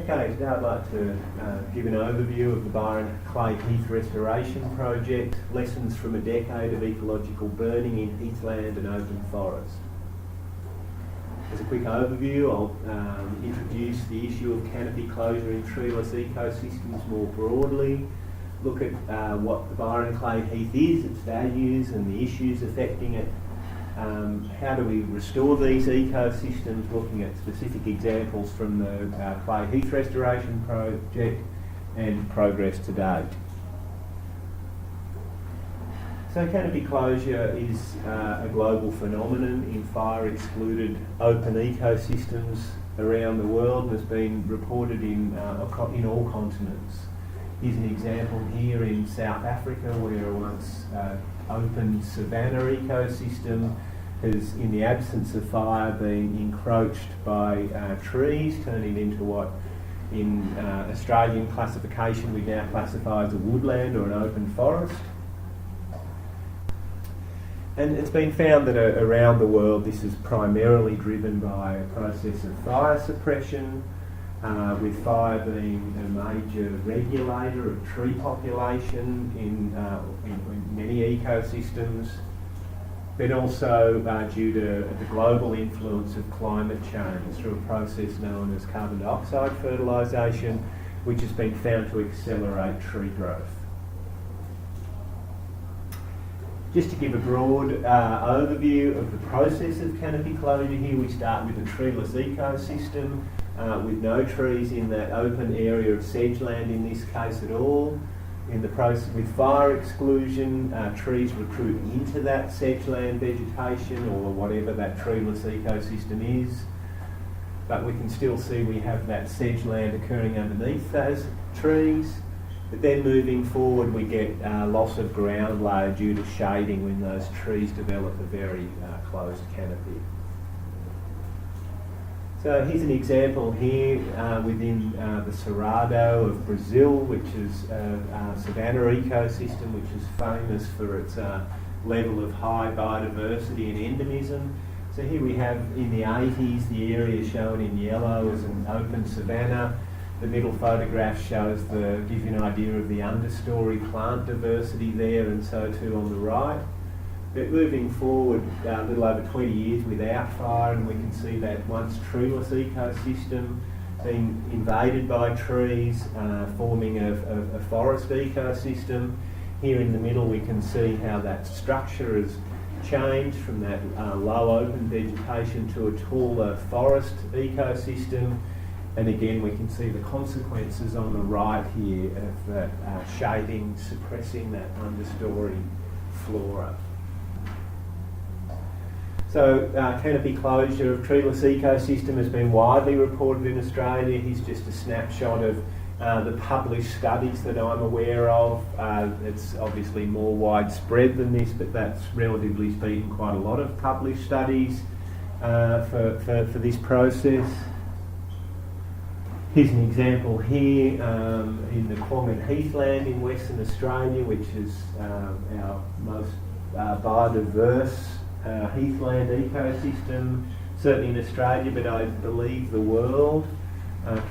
Okay, today I'd like to give an overview of the Byron Clay Heath restoration project, lessons from a decade of ecological burning in heathland and open forest. As a quick overview, I'll introduce the issue of canopy closure in treeless ecosystems more broadly, look at what the Byron Clay Heath is, its values and the issues affecting it. How do we restore these ecosystems, looking at specific examples from the Clay Heath restoration project and progress to date. So canopy closure is a global phenomenon in fire-excluded open ecosystems around the world and has been reported in all continents. Here's an example here in South Africa where a once open savanna ecosystem has, in the absence of fire, been encroached by trees, turning into what in Australian classification we now classify as a woodland or an open forest. And it's been found that around the world this is primarily driven by a process of fire suppression, with fire being a major regulator of tree population in many ecosystems, but also due to the global influence of climate change through a process known as carbon dioxide fertilisation, which has been found to accelerate tree growth. Just to give a broad overview of the process of canopy closure here, we start with a treeless ecosystem with no trees in that open area of sedgeland in this case at all. In the process with fire exclusion, trees recruit into that sedgeland vegetation or whatever that treeless ecosystem is. But we can still see we have that sedgeland occurring underneath those trees. But then moving forward we get loss of ground layer due to shading when those trees develop a very closed canopy. So here's an example here within the Cerrado of Brazil, which is a savanna ecosystem which is famous for its level of high biodiversity and endemism. So here we have in the 80s the area shown in yellow as an open savanna. The middle photograph gives you an idea of the understory plant diversity there, and so too on the right. But moving forward a little over 20 years without fire, and we can see that once treeless ecosystem being invaded by trees, forming a forest ecosystem. Here in the middle we can see how that structure has changed from that low open vegetation to a taller forest ecosystem. And again, we can see the consequences on the right here of that shading suppressing that understory flora. So canopy closure of treeless ecosystem has been widely reported in Australia. Here's just a snapshot of the published studies that I'm aware of. It's obviously more widespread than this, but that's relatively speaking quite a lot of published studies for this process. Here's an example here in the Kwongan Heathland in Western Australia, which is our most biodiverse heathland ecosystem, certainly in Australia, but I believe the world,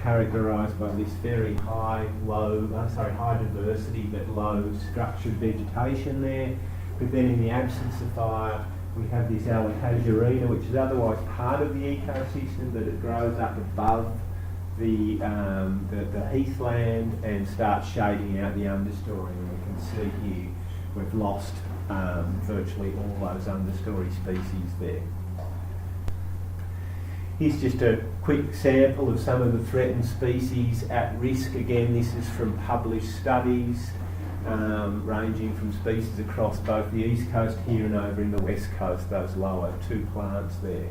characterised by this very high diversity but low structured vegetation there. But then in the absence of fire, we have this Arakwal, which is otherwise part of the ecosystem, but it grows up above the heathland and starts shading out the understory. And we can see here we've lost virtually all those understory species there. Here's just a quick sample of some of the threatened species at risk. Again, this is from published studies ranging from species across both the east coast here and over in the west coast, those lower two plants there.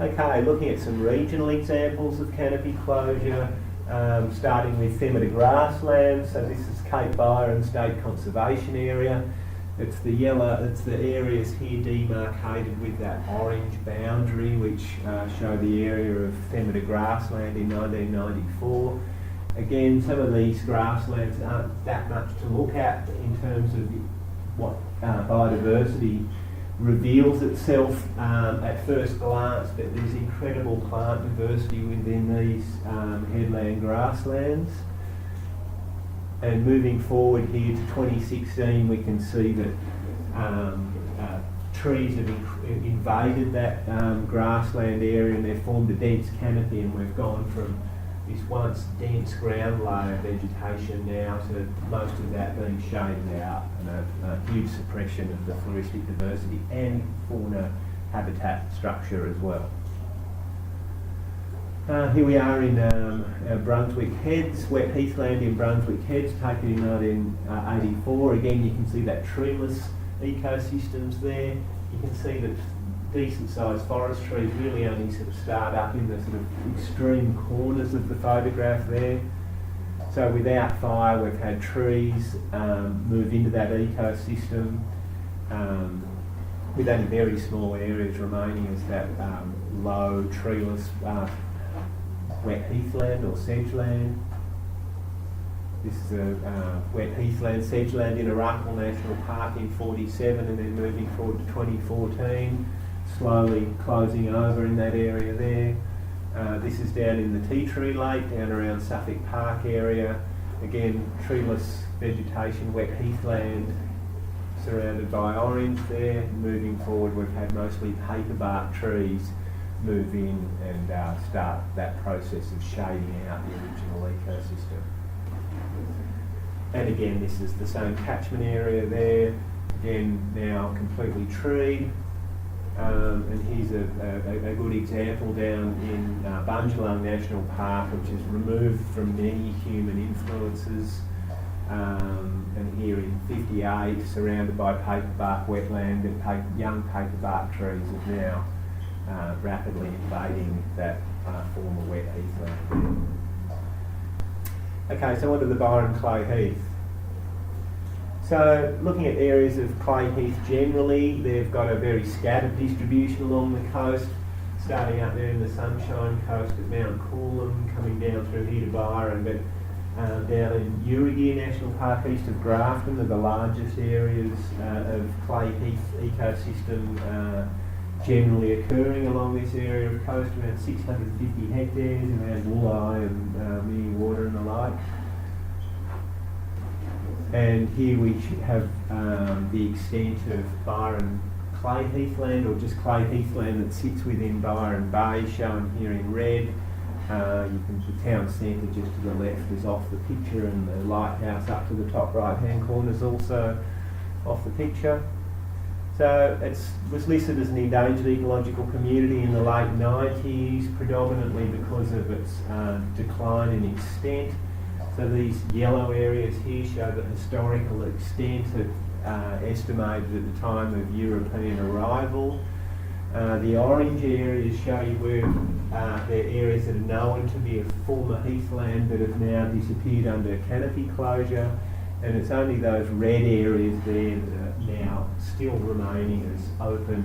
Okay, looking at some regional examples of canopy closure, starting with Themata grasslands. So this is Cape Byron State Conservation Area. It's the areas here demarcated with that orange boundary, which show the area of Themata grassland in 1994. Again, some of these grasslands aren't that much to look at in terms of what biodiversity reveals itself at first glance, but there's incredible plant diversity within these headland grasslands. And moving forward here to 2016, we can see that trees have invaded that grassland area, and they've formed a dense canopy, and we've gone from this once dense ground layer vegetation now to most of that being shaded out, and a huge suppression of the floristic diversity and fauna habitat structure as well. Here we are in Brunswick Heads, wet heathland in Brunswick Heads, taken in 1984. Again, you can see that treeless ecosystems there. You can see that decent sized forest trees really only sort of start up in the sort of extreme corners of the photograph there. So without fire, we've had trees move into that ecosystem with only very small areas remaining as that low treeless wet heathland or sedgeland. This is a wet heathland, sedgeland in Arakwal National Park in 47, and then moving forward to 2014, slowly closing over in that area there. This is down in the Tea Tree Lake, down around Suffolk Park area. Again, treeless vegetation, wet heathland, surrounded by orange there. Moving forward, we've had mostly paperbark trees move in and start that process of shading out the original ecosystem. And again, this is the same catchment area there, again now completely treed. And here's a good example down in Bundjalung National Park, which is removed from many human influences. And here in 58, surrounded by paperbark wetland, and young paperbark trees are now rapidly invading that former wet heathland. Okay, so onto the Byron Clay Heath. So looking at areas of Clay Heath generally, they've got a very scattered distribution along the coast, starting up there in the Sunshine Coast at Mount Coolum, coming down through here to Byron, but down in Urugir National Park east of Grafton are the largest areas of Clay Heath ecosystem generally occurring along this area of coast, around 650 hectares, around Wooleye and Mini Water and the like. And here we have the extent of Byron Clay Heathland, or just Clay Heathland that sits within Byron Bay, shown here in red. The town centre just to the left is off the picture, and the lighthouse up to the top right-hand corner is also off the picture. So it was listed as an endangered ecological community in the late 90s, predominantly because of its decline in extent. So these yellow areas here show the historical extent estimated at the time of European arrival. The orange areas show you where they're areas that are known to be a former heathland that have now disappeared under Canopy Closure, and it's only those red areas there that are now still remaining as open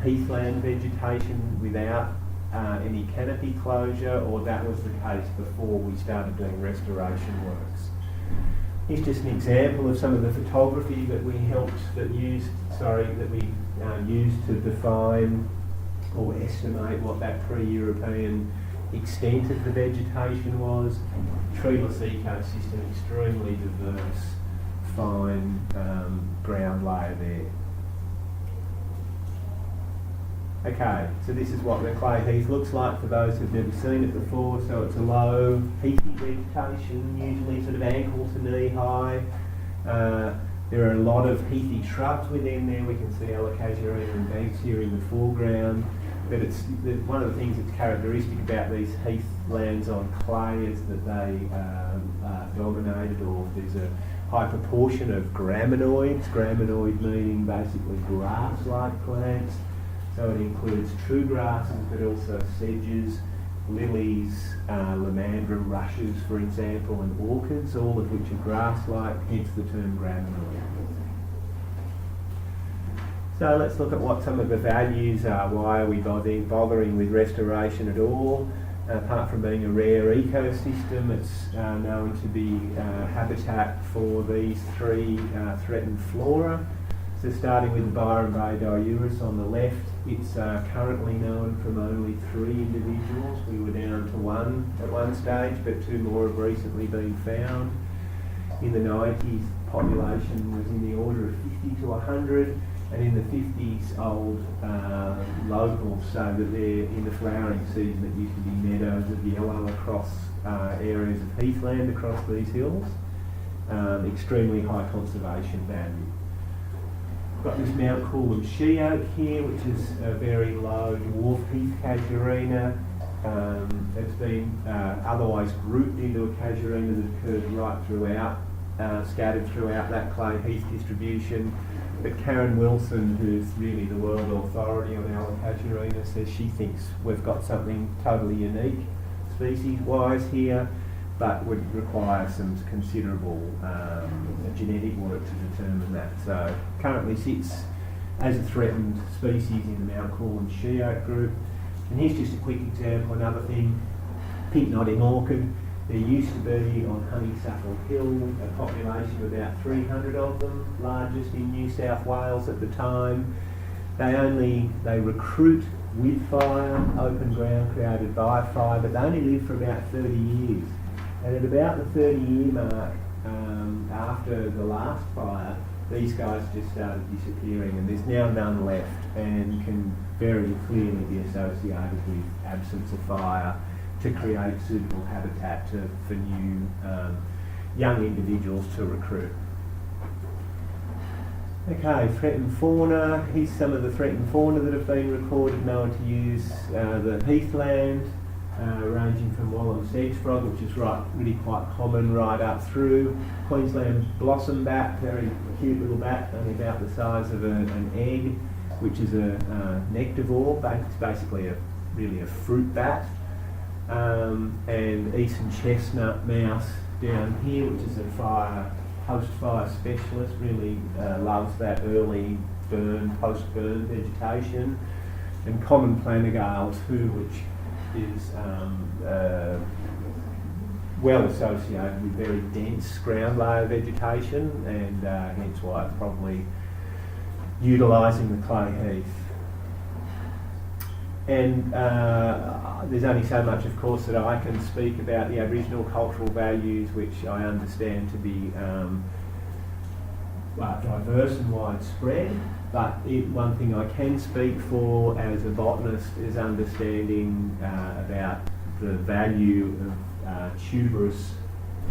heathland vegetation without any canopy closure, or that was the case before we started doing restoration works. Here's just an example of some of the photography that we used to define or estimate what that pre-European extent of the vegetation was. Treeless ecosystem, extremely diverse, fine ground layer there. Okay, so this is what the Clay Heath looks like for those who've never seen it before. So it's a low, heathy vegetation, usually sort of ankle to knee high. There are a lot of heathy shrubs within there. We can see Alocasia and Banksia in the foreground. But it's one of the things that's characteristic about these heathlands on clay is that they are dominated, or there's a high proportion of graminoids. Graminoid meaning basically grass-like plants. So it includes true grasses, but also sedges, lilies, lomandra rushes, for example, and orchids, all of which are grass-like, hence the term graminoid. So let's look at what some of the values are. Why are we bothering with restoration at all? Apart from being a rare ecosystem, it's known to be habitat for these three threatened flora. So starting with the Byron Bay diurus on the left, it's currently known from only 3 individuals. We were down to 1 at one stage, but 2 more have recently been found. In the 90s, population was in the order of 50 to 100, and in the 50s, old locals say that they're in the flowering season. It used to be meadows of yellow across areas of heathland across these hills. Extremely high conservation value. Got this Mount Coolum she oak here, which is a very low dwarf heath casuarina. It's been otherwise grouped into a casuarina that occurs right throughout, scattered throughout that clay heath distribution. But Karen Wilson, who's really the world authority on Casuarina, says she thinks we've got something totally unique species-wise here, but would require some considerable genetic work to determine that. So currently sits as a threatened species in the Mount Coolum she oak group. And here's just a quick example, another thing, pink nodding orchid. There used to be on Honeysuckle Hill a population of about 300 of them, largest in New South Wales at the time. They recruit with fire, open ground created by fire, but they only live for about 30 years. And at about the 30-year mark, after the last fire, these guys just started disappearing, and there's now none left, and can very clearly be associated with absence of fire to create suitable habitat for new young individuals to recruit. Okay, threatened fauna. Here's some of the threatened fauna that have been recorded known to use the heathland, ranging from Wallam sedge frog, which is really quite common right up through. Queensland blossom bat, very cute little bat, only about the size of an egg, which is a nectivore. It's basically really a fruit bat. And eastern chestnut mouse down here, which is a post-fire specialist, really loves that early burn, post-burn vegetation. And common planigale too, which is well associated with very dense ground layer vegetation, and hence why it's probably utilising the clay heath. And there's only so much, of course, that I can speak about the Aboriginal cultural values, which I understand to be diverse and widespread. But one thing I can speak for as a botanist is understanding about the value of tuberous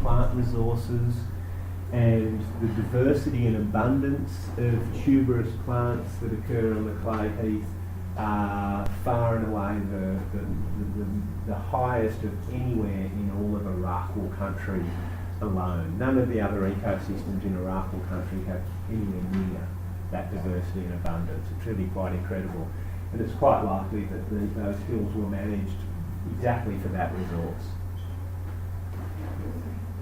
plant resources and the diversity and abundance of tuberous plants that occur on the clay heath are far and away the highest of anywhere in all of Arakwal country alone. None of the other ecosystems in Arakwal country have anywhere near that diversity and abundance. It's really quite incredible, and it's quite likely that those hills were managed exactly for that resource.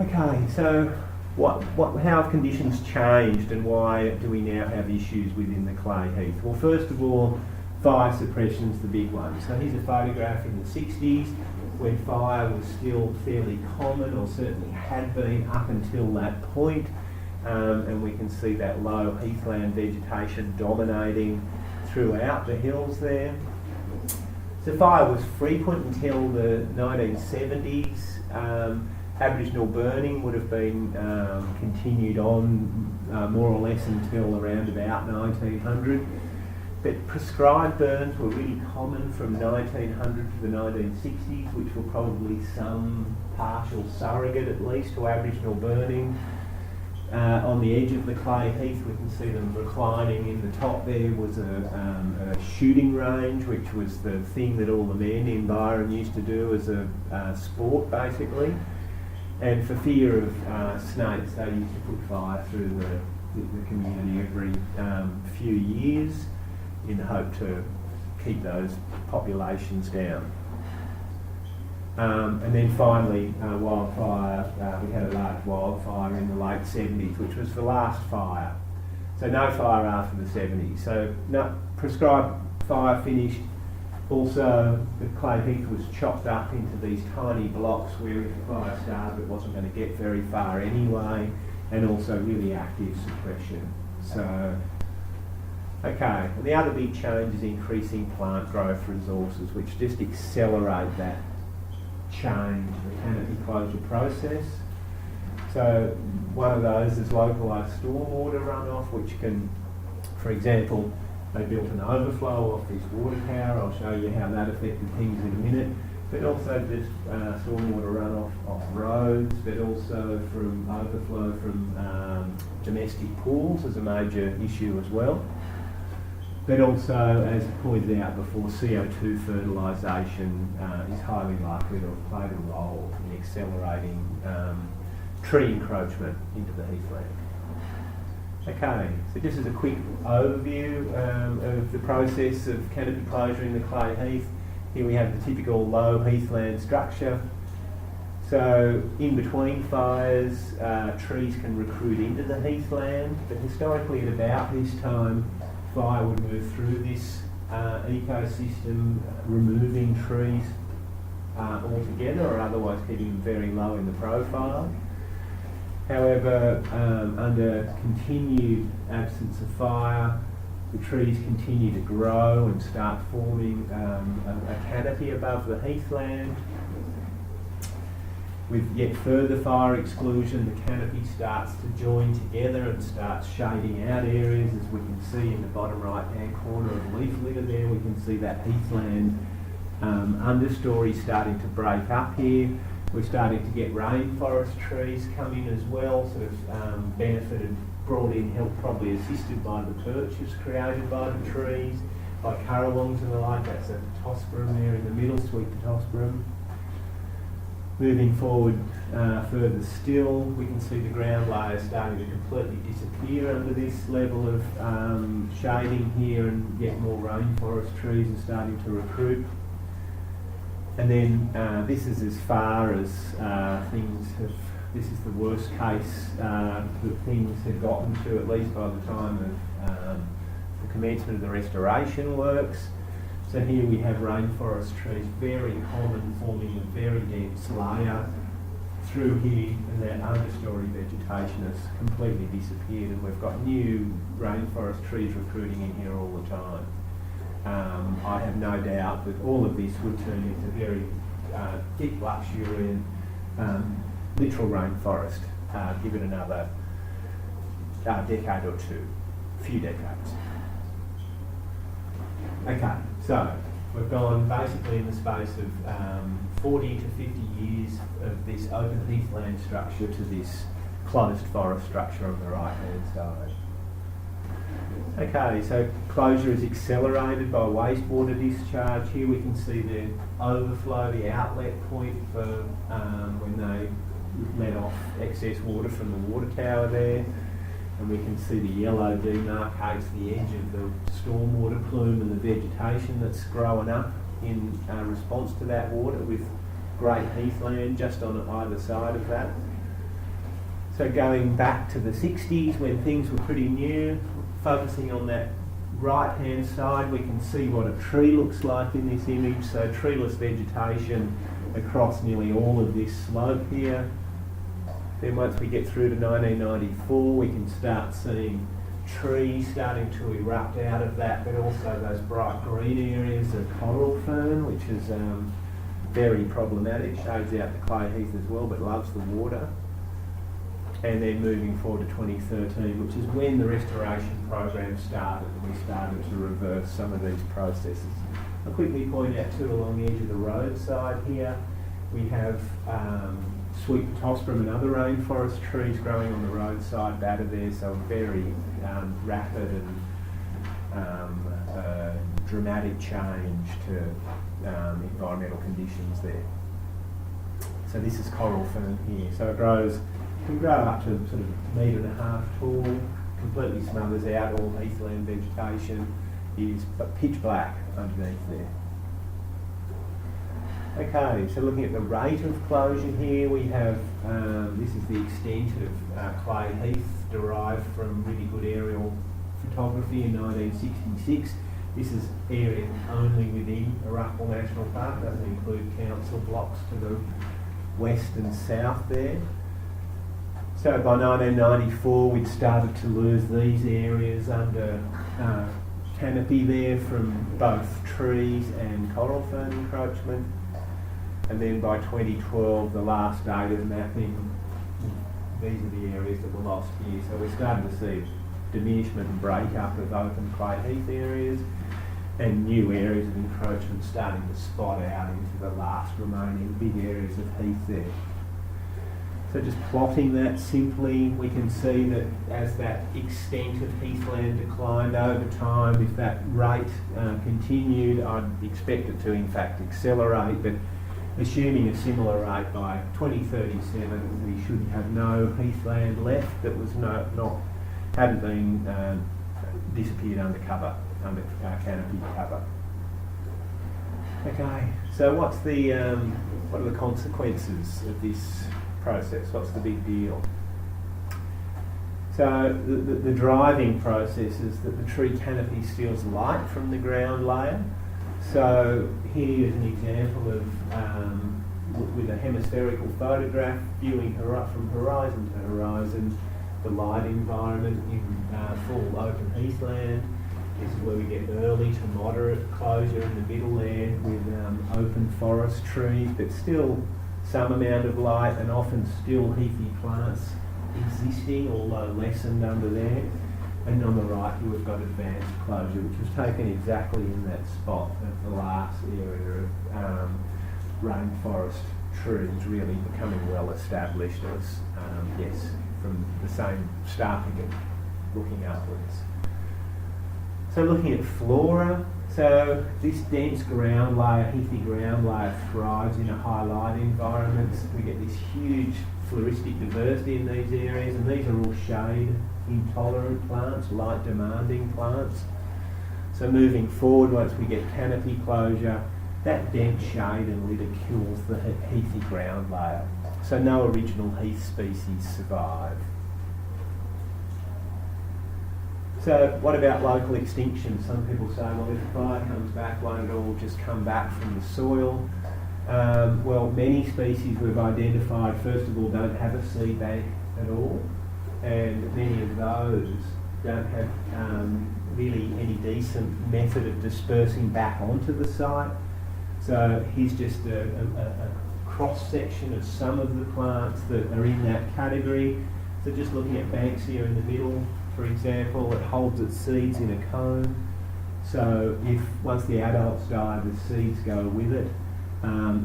Okay, so how have conditions changed, and why do we now have issues within the clay heath? Well, first of all, fire suppression's the big one. So here's a photograph in the 60s when fire was still fairly common, or certainly had been up until that point. And we can see that low heathland vegetation dominating throughout the hills there. So fire was frequent until the 1970s. Aboriginal burning would have been continued on more or less until around about 1900. But prescribed burns were really common from 1900 to the 1960s, which were probably some partial surrogate at least to Aboriginal burning. On the edge of the clay heath, we can see them reclining. In the top there was a shooting range, which was the thing that all the men in Byron used to do as a sport, basically. And for fear of snakes, they used to put fire through the community every few years in the hope to keep those populations down. And then finally, wildfire. We had a large wildfire in the late 70s, which was the last fire. So no fire after the 70s. So no prescribed fire finished. Also, the clay heath was chopped up into these tiny blocks where if the fire started, it wasn't going to get very far anyway, and also really active suppression. So Okay, and the other big change is increasing plant growth resources, which just accelerate that change, the canopy closure process. So one of those is localised stormwater runoff, which can, for example, they built an overflow off this water tower. I'll show you how that affected things in a minute. But also just stormwater runoff off roads, but also from overflow from domestic pools is a major issue as well. But also, as pointed out before, CO2 fertilisation is highly likely to have played a role in accelerating tree encroachment into the heathland. Okay, so just as a quick overview of the process of canopy closure in the Clay Heath, here we have the typical low heathland structure. So in between fires, trees can recruit into the heathland, but historically at about this time, fire would move through this ecosystem, removing trees altogether or otherwise keeping them very low in the profile. However, under continued absence of fire, the trees continue to grow and start forming a canopy above the heathland. With yet further fire exclusion, the canopy starts to join together and starts shading out areas. As we can see in the bottom right-hand corner of the leaf litter there, we can see that heathland understory starting to break up here. We're starting to get rainforest trees come in as well, sort of benefited, brought in, helped, probably assisted by the perches created by the trees, by currawongs and the like. That's a pittosporum there in the middle, sweet pittosporum. Moving forward further still, we can see the ground layer starting to completely disappear under this level of shading here, and yet more rainforest trees are starting to recruit. And then this is as far as things have, this is the worst case that things have gotten to, at least by the time of the commencement of the restoration works. So here we have rainforest trees, very common, forming a very dense layer through here, and that understory vegetation has completely disappeared, and we've got new rainforest trees recruiting in here all the time. I have no doubt that all of this would turn into very thick, luxuriant, literal rainforest, give it another decade or two, few decades. Okay, so we've gone basically in the space of 40 to 50 years of this open heathland structure to this closed forest structure on the right-hand side. Okay, so closure is accelerated by wastewater discharge. Here we can see the overflow, the outlet point for when they let off excess water from the water tower there. And we can see the yellow demarcates the edge of the stormwater plume and the vegetation that's growing up in response to that water, with great heathland just on either side of that. So going back to the 60s when things were pretty new, focusing on that right-hand side, we can see what a tree looks like in this image. So treeless vegetation across nearly all of this slope here. Then once we get through to 1994, we can start seeing trees starting to erupt out of that, but also those bright green areas of coral fern, which is very problematic, shades out the Clay Heath as well, but loves the water. And then moving forward to 2013, which is when the restoration program started, and we started to reverse some of these processes. I'll quickly point out too, along the edge of the roadside here, we have sweet pittosporum and other rainforest trees growing on the roadside batter there, so a very rapid and dramatic change to environmental conditions there. So this is coral fern here, so it grows, can grow up to sort of 1.5 meters tall, completely smothers out all heathland vegetation, is pitch black underneath there. Okay, so looking at the rate of closure here, we have, this is the extent of Clay Heath derived from really good aerial photography in 1966. This is area only within Arakwal National Park, doesn't include council blocks to the west and south there. So by 1994 we'd started to lose these areas under canopy there from both trees and coral fern encroachment. And then by 2012, the last date of mapping, these are the areas that were lost here. So we're starting to see diminishment and break-up of open clay heath areas and new areas of encroachment starting to spot out into the last remaining big areas of heath there. So just plotting that simply, we can see that as that extent of heathland declined over time, if that rate continued, I'd expect it to in fact accelerate, but assuming a similar rate by 2037, we should have no heathland left that was hadn't been disappeared under cover, under canopy cover. Okay, so what are the consequences of this process? What's the big deal? So the driving process is that the tree canopy steals light from the ground layer. So here is an example of with a hemispherical photograph viewing from horizon to horizon the light environment in full open heathland. This is where we get early to moderate closure in the middle there with open forest trees, but still some amount of light and often still heathy plants existing, although lessened under there. And on the right here we've got advanced closure, which was taken exactly in that spot of the last area of rainforest trees really becoming well established as, yes, from the same starting and looking upwards. So looking at flora, so this dense ground layer, heathy ground layer thrives in a high light environment. We get this huge floristic diversity in these areas, and these are all shade intolerant plants, light demanding plants. So moving forward, once we get canopy closure, that dense shade and litter kills the heathy ground layer. So no original heath species survive. So what about local extinction? Some people say, well, if the fire comes back, won't it all just come back from the soil? Well, many species we've identified, first of all, don't have a seed bank at all, and many of those don't have really any decent method of dispersing back onto the site. So here's just a cross-section of some of the plants that are in that category. So just looking at Banksia in the middle, for example, it holds its seeds in a cone. So once the adults die, the seeds go with it.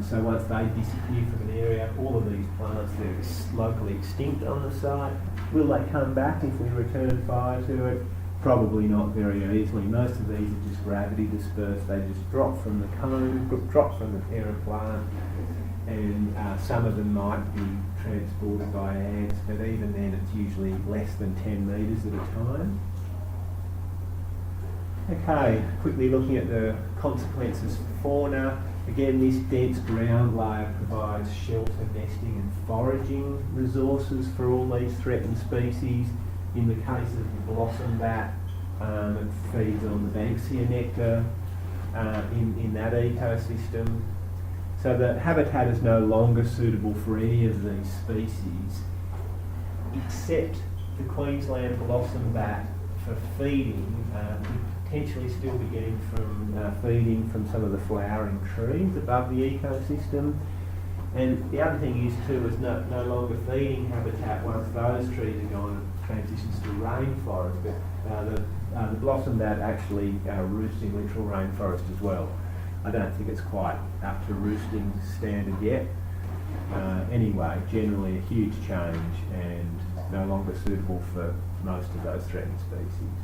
So once they disappear from an area, all of these plants, they're locally extinct on the site. Will they come back if we return fire to it? Probably not very easily. Most of these are just gravity dispersed. They just drop from the cone, drop from the parent plant, and some of them might be transported by ants, but even then it's usually less than 10 metres at a time. Okay, quickly looking at the consequences for fauna. Again, this dense ground layer provides shelter, nesting and foraging resources for all these threatened species. In the case of the blossom bat, it feeds on the Banksia nectar in that ecosystem. So the habitat is no longer suitable for any of these species, except the Queensland blossom bat for feeding. Potentially still be getting from feeding from some of the flowering trees above the ecosystem. And the other thing is too, is no longer feeding habitat once those trees are gone, transitions to rainforest. But the blossom bat actually roosts in literal rainforest as well. I don't think it's quite up to roosting standard yet. Anyway, generally a huge change and no longer suitable for most of those threatened species.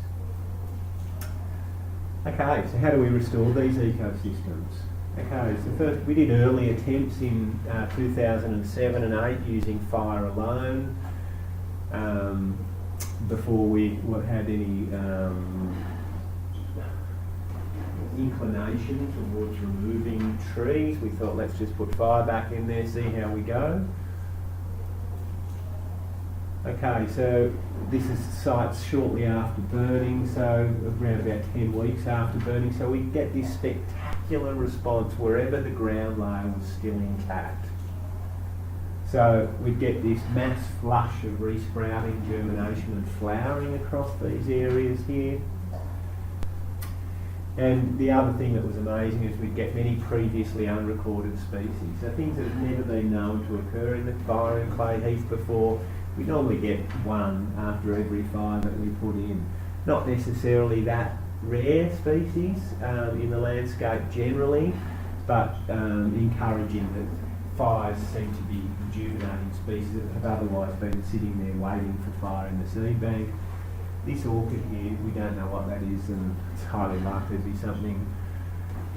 Okay, so how do we restore these ecosystems? Okay, so first we did early attempts in 2007 and 8 using fire alone before we had any inclination towards removing trees. We thought, let's just put fire back in there, see how we go. Okay, so this is sites shortly after burning, so around about 10 weeks after burning. So we get this spectacular response wherever the ground layer was still intact. So we get this mass flush of resprouting, germination and flowering across these areas here. And the other thing that was amazing is we'd get many previously unrecorded species. So things that have never been known to occur in the Byron Clay Heath before. We normally get one after every fire that we put in. Not necessarily that rare species in the landscape generally, but encouraging that fires seem to be rejuvenating species that have otherwise been sitting there waiting for fire in the seed bank. This orchid here, we don't know what that is, and it's highly likely to be something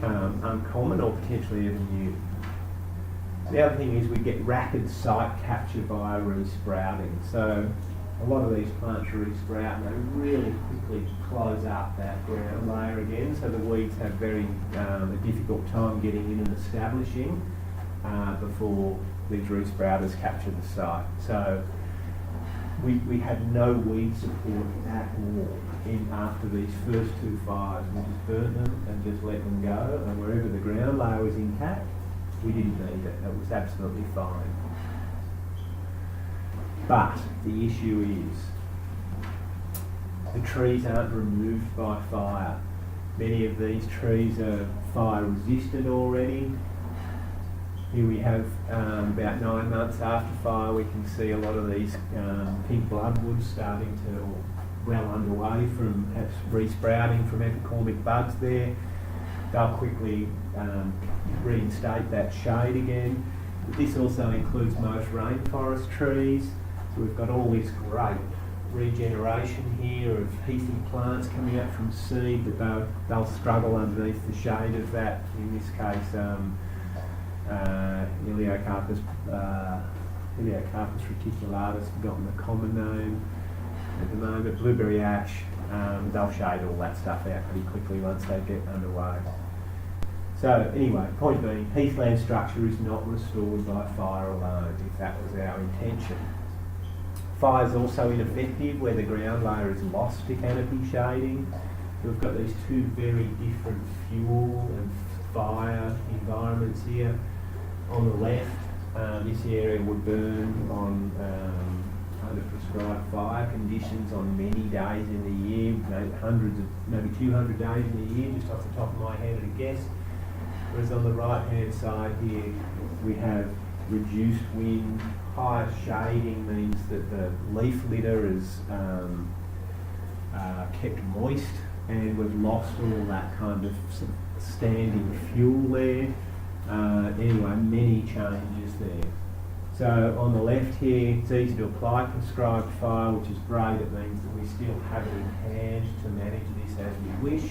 uncommon or potentially even new. The other thing is we get rapid site capture via resprouting. So a lot of these plants resprout and they really quickly close up that ground layer again, so the weeds have very a difficult time getting in and establishing before these resprouters capture the site. So we had no weed support at all after these first two fires. We just burnt them and just let them go, and wherever the ground layer was intact, we didn't need it. It was absolutely fine. But the issue is the trees aren't removed by fire. Many of these trees are fire resistant already. Here we have about 9 months after fire, we can see a lot of these pink bloodwoods starting to, or well underway from resprouting from epicormic buds there. They'll quickly reinstate that shade again. But this also includes most rainforest trees. So we've got all this great regeneration here of heathy plants coming up from seed, but they'll struggle underneath the shade of that, in this case Iliocarpus reticulatus, forgotten the common name at the moment, blueberry ash. They'll shade all that stuff out pretty quickly once they get underway. So anyway, point being, heathland structure is not restored by fire alone, if that was our intention. Fire is also ineffective where the ground layer is lost to canopy shading. So we've got these two very different fuel and fire environments here. On the left, this area would burn on under prescribed fire conditions on many days in the year, maybe 200 days in the year, just off the top of my head at a guess. Whereas on the right hand side here, we have reduced wind. Higher shading means that the leaf litter is kept moist, and we've lost all that kind of, sort of standing fuel there. Anyway, many changes there. So on the left here, it's easy to apply prescribed fire, which is great. It means that we still have it in hand to manage this as we wish.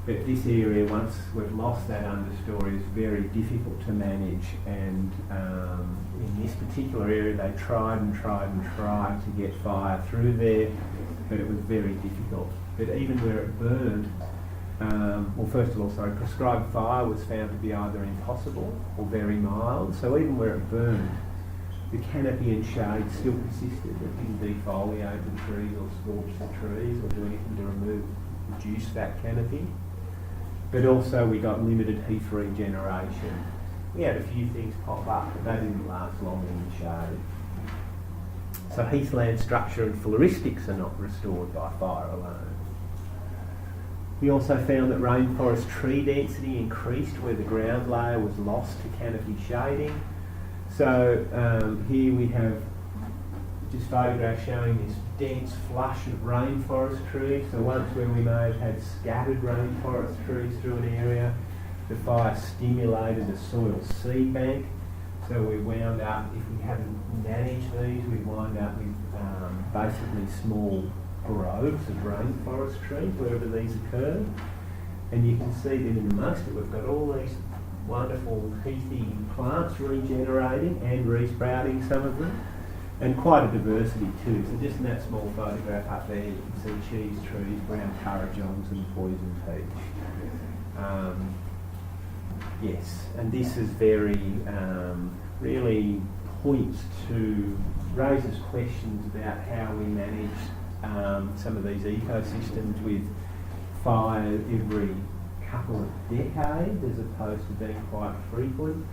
But this area, once we've lost that understory, is very difficult to manage. And in this particular area, they tried to get fire through there, but it was very difficult. But even where it burned, prescribed fire was found to be either impossible or very mild. So even where it burned, the canopy and shade still persisted. It didn't defoliate the trees or scorch the trees or do anything to reduce that canopy. But also we got limited heath regeneration. We had a few things pop up, but they didn't last long in the shade. So heathland structure and flouristics are not restored by fire alone. We also found that rainforest tree density increased where the ground layer was lost to canopy shading. So here we have just photographs showing this dense flush of rainforest trees. So once when we may have had scattered rainforest trees through an area, the fire stimulated a soil seed bank. So we wound up, if we hadn't managed these, we'd wind up with basically small groves of rainforest trees wherever these occurred. And you can see that in amongst it we've got all these wonderful heathy plants regenerating and resprouting, some of them. And quite a diversity too. So just in that small photograph up there, you can see cheese trees, brown currajongs and poison peach. Yes, and this is very, really raises questions about how we manage some of these ecosystems with fire every couple of decades as opposed to being quite frequent.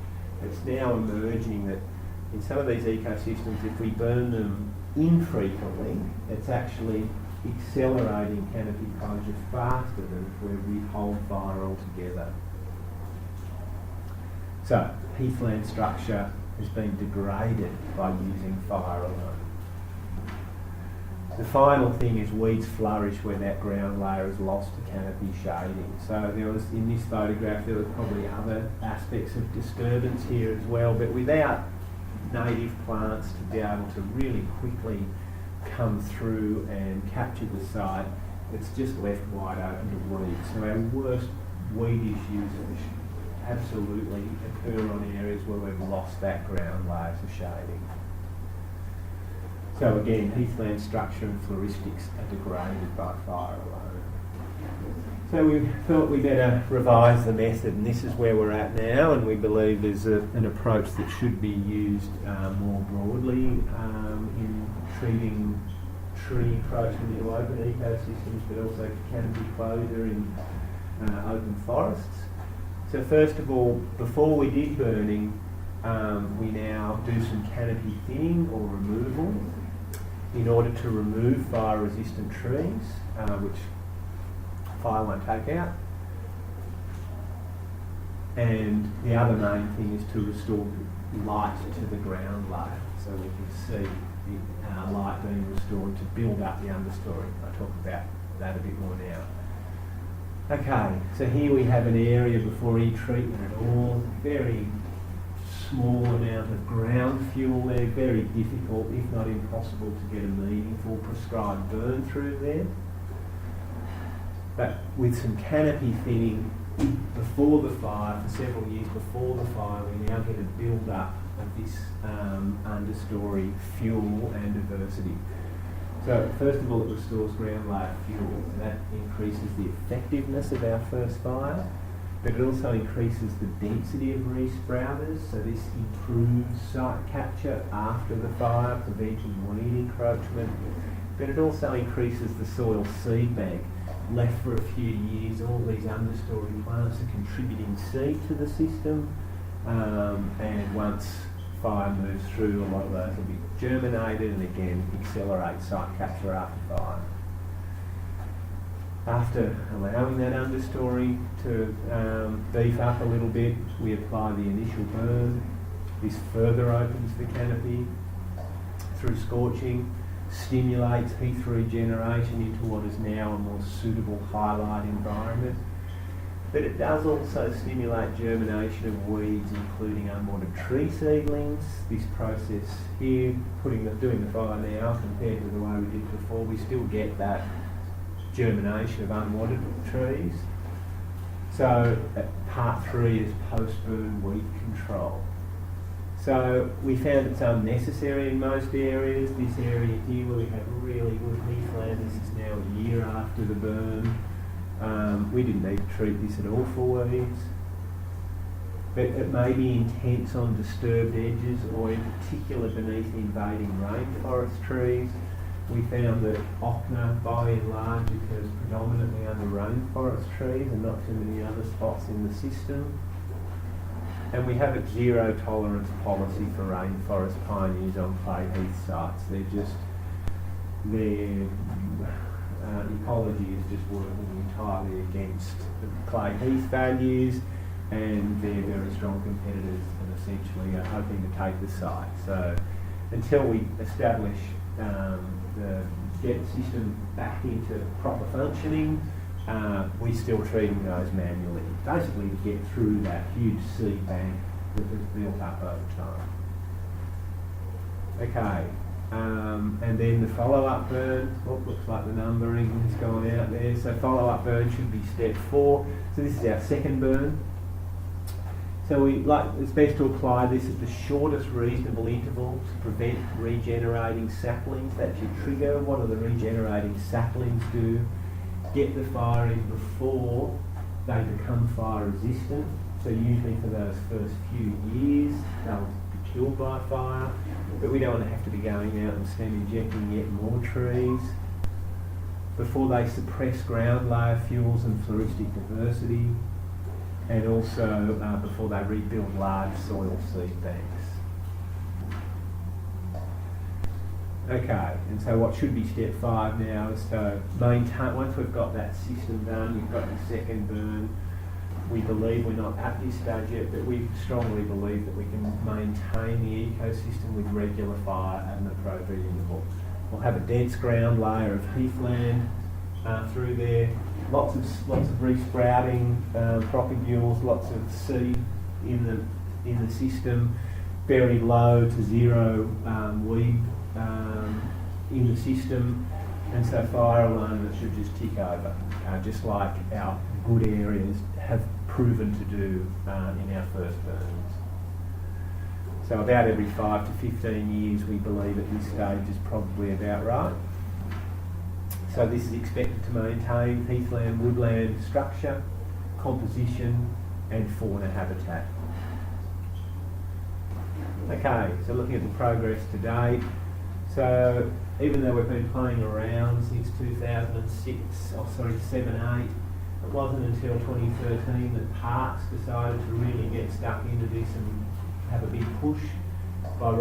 It's now emerging that in some of these ecosystems, if we burn them infrequently, it's actually accelerating canopy closure faster than if we hold fire altogether. So, heathland structure has been degraded by using fire alone. The final thing is weeds flourish where that ground layer has lost the canopy shading. So there was, in this photograph, there were probably other aspects of disturbance here as well, but without native plants to be able to really quickly come through and capture the site, it's just left wide open to weeds. So our worst weed issues absolutely occur on areas where we've lost that ground layers of shading. So again, heathland structure and flouristics are degraded by fire alone. So we thought we better revise the method, and this is where we're at now, and we believe there's an approach that should be used more broadly in treating tree encroachment into open ecosystems, but also canopy closure in open forests. So first of all, before we did burning, we now do some canopy thinning or removal in order to remove fire-resistant trees, which fire won't take out. And the other main thing is to restore light to the ground layer, so we can see the light being restored to build up the understory. I'll talk about that a bit more now. Okay, so here we have an area before any treatment at all, very small amount of ground fuel there, very difficult, if not impossible, to get a meaningful prescribed burn through there. But with some canopy thinning before the fire, for several years before the fire, we now get a build-up of this understory fuel and diversity. So first of all, it restores ground layer fuel. That increases the effectiveness of our first fire, but it also increases the density of re-sprouters, so this improves site capture after the fire, preventing weed encroachment, but it also increases the soil seed bank. Left for a few years, all these understory plants are contributing seed to the system, and once fire moves through, a lot of those will be germinated and again accelerate site capture after fire. After allowing that understory to beef up a little bit, we apply the initial burn. This further opens the canopy through scorching, stimulates heath regeneration into what is now a more suitable highlight environment. But it does also stimulate germination of weeds, including unwanted tree seedlings. This process here, doing the fire now compared to the way we did before, we still get that germination of unwanted trees. So part 3 is post-burn weed control. So we found it's unnecessary in most areas. This area here where we have really good heathland, this is now a year after the burn. We didn't need to treat this at all for weeds. But it may be intense on disturbed edges or in particular beneath invading rainforest trees. We found that ochre by and large occurs predominantly under rainforest trees and not too many other spots in the system. And we have a zero tolerance policy for rainforest pioneers on Clay Heath sites. Their ecology is just working entirely against the Clay Heath values, and they're very strong competitors and essentially are hoping to take the site. So until we establish get the system back into proper functioning, we're still treating those manually, basically to get through that huge seed bank that has built up over time. Okay, and then the follow-up burn, looks like the numbering has gone out there, so follow-up burn should be step 4. So this is our second burn. So it's best to apply this at the shortest reasonable interval to prevent regenerating saplings. That's your trigger. What do the regenerating saplings do? Get the fire in before they become fire resistant. So usually for those first few years, they'll be killed by fire. But we don't want to have to be going out and stem injecting yet more trees. Before they suppress ground layer fuels and floristic diversity. And also before they rebuild large soil seed banks. Okay, and so what should be step 5 now is to maintain, once we've got that system done, you've got your second burn, we believe, we're not at this stage yet, but we strongly believe that we can maintain the ecosystem with regular fire at an appropriate interval. We'll have a dense ground layer of heathland through there, lots of resprouting propagules, lots of seed in the system, very low to zero weed in the system, and so fire alarm that should just tick over, just like our good areas have proven to do in our first burns. So about every 5 to 15 years we believe at this stage is probably about right. So this is expected to maintain heathland woodland structure, composition and fauna habitat. Okay, so looking at the progress to date, so even though we've been playing around since 7, 8, it wasn't until 2013 that Parks decided to really get stuck into this and have a big push by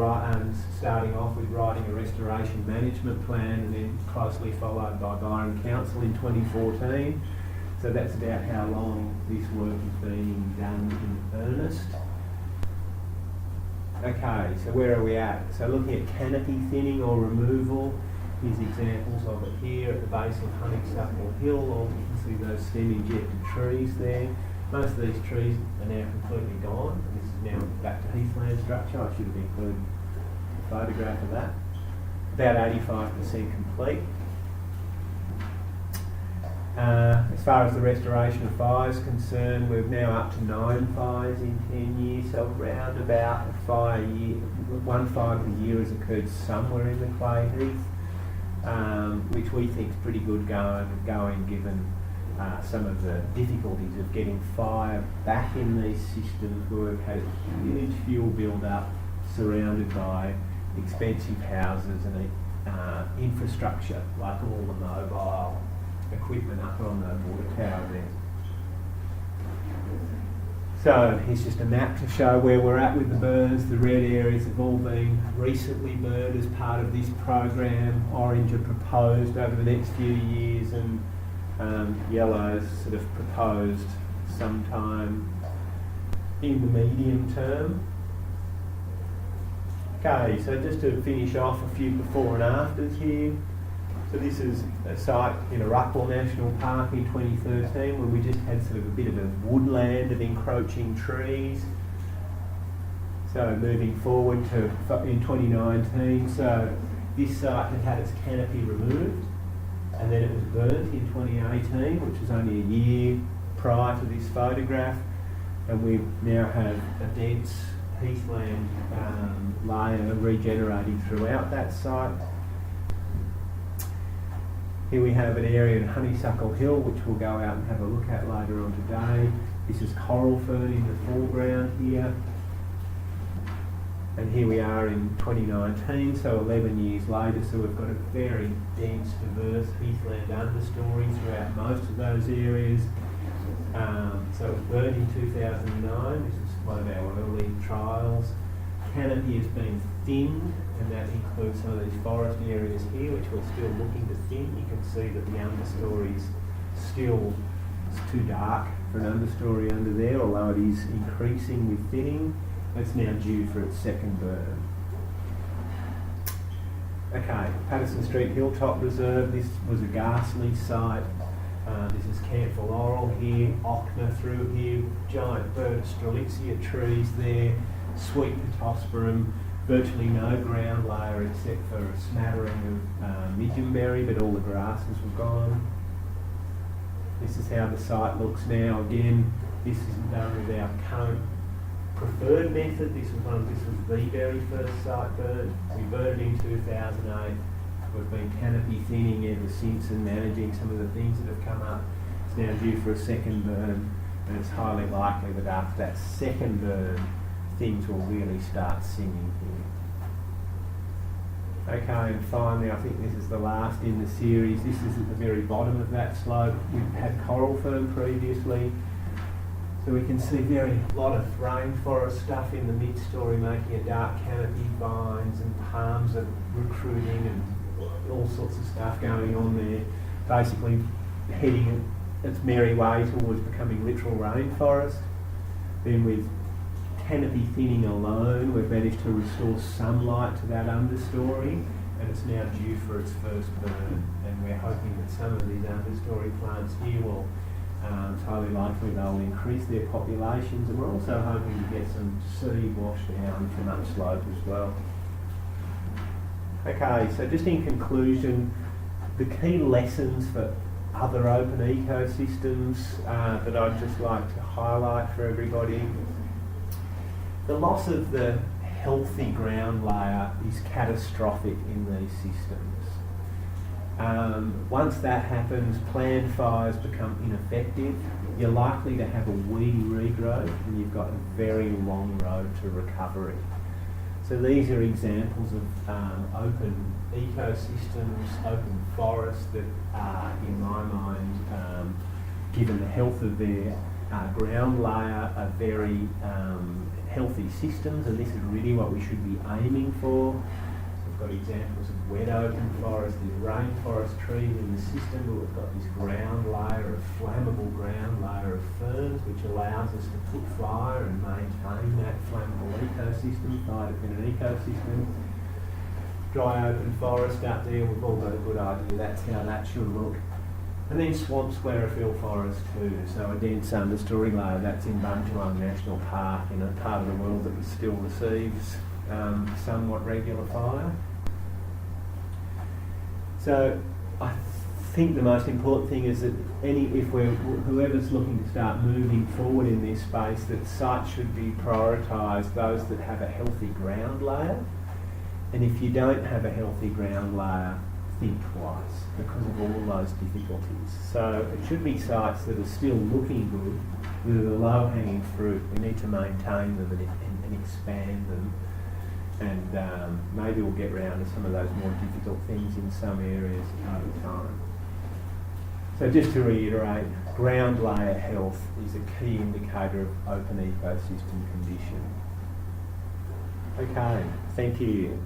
starting off with writing a restoration management plan, and then closely followed by Byron Council in 2014. So that's about how long this work is being done in earnest. Okay, so where are we at? So looking at canopy thinning or removal, here's examples of it here at the base of Honeysuckle Hill, or you can see those stem-injected trees there. Most of these trees are now completely gone. This is now back to heathland structure. I should have included a photograph of that. About 85% complete. As far as the restoration of fires concerned, we're now up to 9 fires in 10 years, so around about one fire per year has occurred somewhere in the Clay Heath, which we think is pretty good going given some of the difficulties of getting fire back in these systems where we've had a huge fuel build-up surrounded by expensive houses and infrastructure, like all the mobile equipment up on the water tower there. So here's just a map to show where we're at with the burns. The red areas have all been recently burned as part of this program. Orange are proposed over the next few years, and yellow's sort of proposed sometime in the medium term. Okay, so just to finish off a few before and afters here. So this is a site in Arakwal National Park in 2013 where we just had sort of a bit of a woodland of encroaching trees. So moving forward to in 2019, so this site had its canopy removed, and then it was burnt in 2018, which was only a year prior to this photograph, and we now have a dense heathland layer regenerating throughout that site. Here we have an area in Honeysuckle Hill, which we'll go out and have a look at later on today. This is coral fern in the foreground here. And here we are in 2019, so 11 years later, so we've got a very dense, diverse heathland understory throughout most of those areas. So it was burnt in 2009, this is one of our early trials. Canopy has been thinned, and that includes some of these forest areas here, which we're still looking to thin. You can see that the understory's still too dark for an understory under there, although it is increasing with thinning. It's now due for its second burn. Okay, Paterson Street Hilltop Reserve. This was a ghastly site. This is Camphor Laurel here, Ochna through here, giant bird strelitzia trees there, sweet pittosporum, virtually no ground layer except for a smattering of midgeonberry, but all the grasses were gone. This is how the site looks now. Again, this is done with our current preferred method. This was the very first site burn. We burned in 2008. We've been canopy thinning ever since and managing some of the things that have come up. It's now due for a second burn, and it's highly likely that after that second burn, things will really start singing here. Okay, and finally, I think this is the last in the series. This is at the very bottom of that slope. We've had coral fern previously. So we can see a lot of rainforest stuff in the mid-story, making a dark canopy, vines and palms are recruiting and all sorts of stuff going on there. Basically heading its merry way towards becoming literal rainforest. Then with canopy thinning alone, we've managed to restore some light to that understory, and it's now due for its first burn. And we're hoping that some of these understory plants here will, it's highly likely they'll increase their populations, and we're also hoping to get some seed washed down from upslope as well. Okay, so just in conclusion, the key lessons for other open ecosystems that I'd just like to highlight for everybody. The loss of the healthy ground layer is catastrophic in these systems. Once that happens, planned fires become ineffective. You're likely to have a weedy regrowth, and you've got a very long road to recovery. So these are examples of open ecosystems, open forests that are, in my mind, given the health of their ground layer, are very healthy systems, and this is really what we should be aiming for. We've got examples of wet open forest, there's rainforest trees in the system, but we've got this ground layer, a flammable ground layer of ferns, which allows us to put fire and maintain that flammable ecosystem, fire dependent ecosystem. Dry open forest up there, we've all got a good idea that's how that should look. And then swamp sclerophyll forest too, so a dense understory layer, that's in Buntuang National Park, in a part of the world that still receives somewhat regular fire. So I think the most important thing is that whoever's looking to start moving forward in this space, that sites should be prioritised, those that have a healthy ground layer. And if you don't have a healthy ground layer, think twice because of all those difficulties. So it should be sites that are still looking good, with the low-hanging fruit. We need to maintain them and expand them. And maybe we'll get round to some of those more difficult things in some areas over time. So just to reiterate, ground layer health is a key indicator of open ecosystem condition. Okay, thank you.